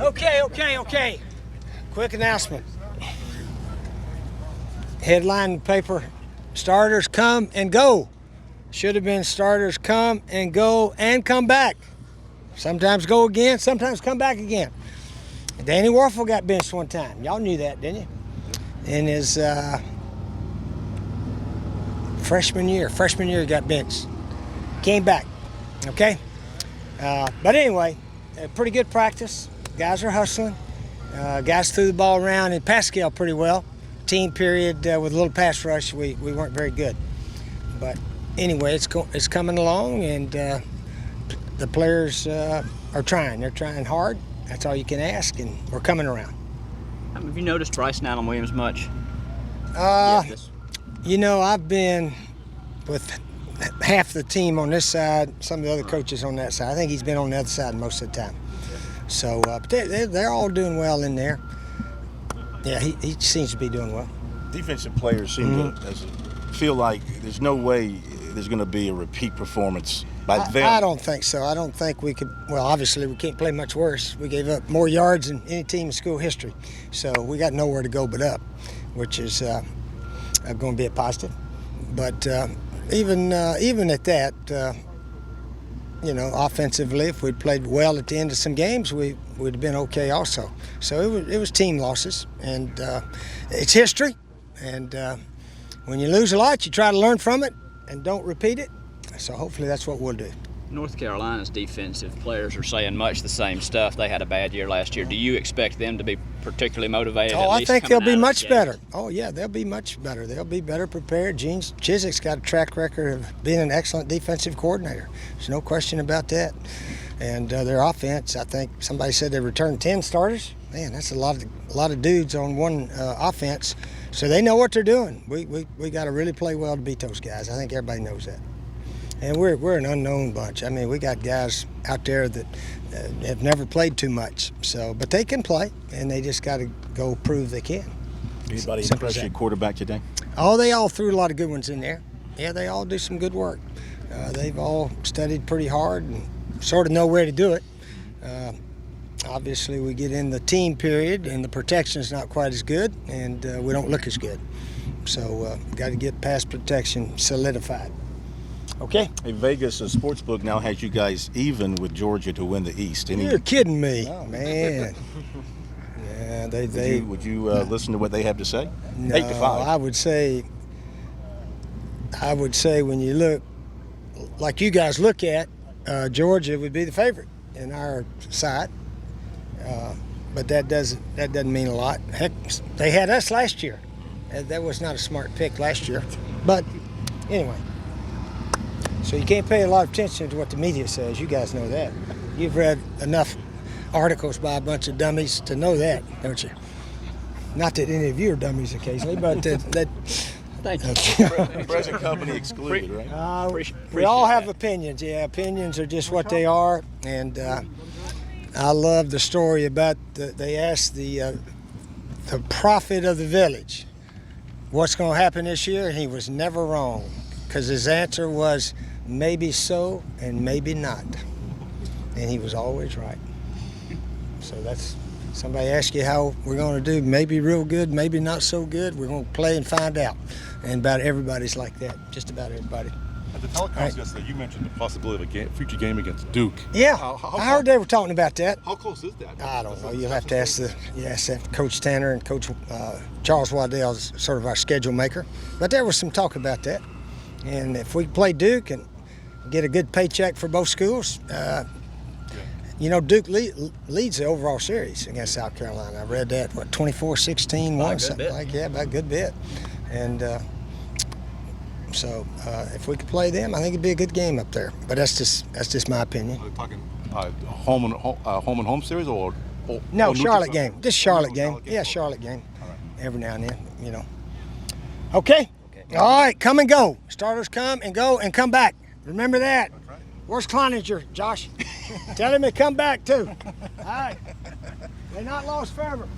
Okay. Quick announcement. Headline in the paper, starters come and go. Should have been starters come and go and come back. Sometimes go again, sometimes come back again. Danny Warfel got benched one time. Y'all knew that, didn't you? In his freshman year he got benched. Came back, okay? But anyway, pretty good practice. Guys are hustling. Guys threw the ball around in Pascal pretty well. Team period with a little pass rush, we weren't very good. But anyway, it's coming along, and the players are trying. They're trying hard. That's all you can ask, and we're coming around. Have you noticed Bryce Allen Williams much? You know, I've been with half the team on this side, some of the other coaches on that side. I think he's been on the other side most of the time. So but they're all doing well in there. Yeah, he seems to be doing well. Defensive players seem to feel like there's no way there's going to be a repeat performance by them. I don't think so. I don't think we could. Well, obviously we can't play much worse. We gave up more yards than any team in school history, so we got nowhere to go but up, which is going to be a positive. But even at that, you know, offensively, if we'd played well at the end of some games, we'd have been okay also. So it was team losses, and it's history. And when you lose a lot, you try to learn from it and don't repeat it. So hopefully that's what we'll do. North Carolina's defensive players are saying much the same stuff. They had a bad year last year. Do you expect them to be particularly motivated? Oh, I think they'll be much better. Oh, yeah, they'll be much better. They'll be better prepared. Gene Chizik's got a track record of being an excellent defensive coordinator. There's no question about that. And their offense, I think somebody said they returned 10 starters. Man, that's a lot of dudes on one offense. So they know what they're doing. We got to really play well to beat those guys. I think everybody knows that. And we're an unknown bunch. I mean, we got guys out there that have never played too much. So, but they can play, and they just got to go prove they can. Anybody impress your quarterback today? Oh, they all threw a lot of good ones in there. Yeah, they all do some good work. They've all studied pretty hard and sort of know where to do it. Obviously, we get in the team period, and the protection's not quite as good, and we don't look as good. So, got to get pass protection solidified. Okay. Hey, Vegas, a sportsbook now has you guys even with Georgia to win the East. You're kidding me, man. Yeah, Would you listen to what they have to say? No, 8-5. I would say when you look like you guys look at, Georgia would be the favorite in our side. But that doesn't mean a lot. Heck, they had us last year. That was not a smart pick last year. But anyway. So you can't pay a lot of attention to what the media says. You guys know that. You've read enough articles by a bunch of dummies to know that, don't you? Not that any of you are dummies occasionally, but that. Thank you. Present company excluded, right? We all have opinions. Yeah, opinions are just what they are. And I love the story about they asked the prophet of the village, what's going to happen this year? And he was never wrong, because his answer was maybe so and maybe not. And he was always right. So that's, somebody asks you how we're going to do, maybe real good, maybe not so good, we're going to play and find out. And about everybody's like that, just about everybody. At the teleconference yesterday, you mentioned the possibility of a future game against Duke. Yeah, I heard they were talking about that. How close is that? I don't know. You'll have to ask Coach Tanner and Coach Charles Waddell is sort of our schedule maker. But there was some talk about that. And if we play Duke and get a good paycheck for both schools, you know, Duke leads the overall series against South Carolina. I read that, 24-16, something like that, about a good bit. And so if we could play them, I think it'd be a good game up there. But that's just my opinion. Are we talking home and home series or no, Charlotte game. Just Charlotte game. Yeah, Charlotte game. All right. Every now and then, you know. Okay. All right, come and go. Starters come and go and come back. Remember that. Right. Where's Cloninger, Josh? Tell him to come back, too. All right. They're not lost forever.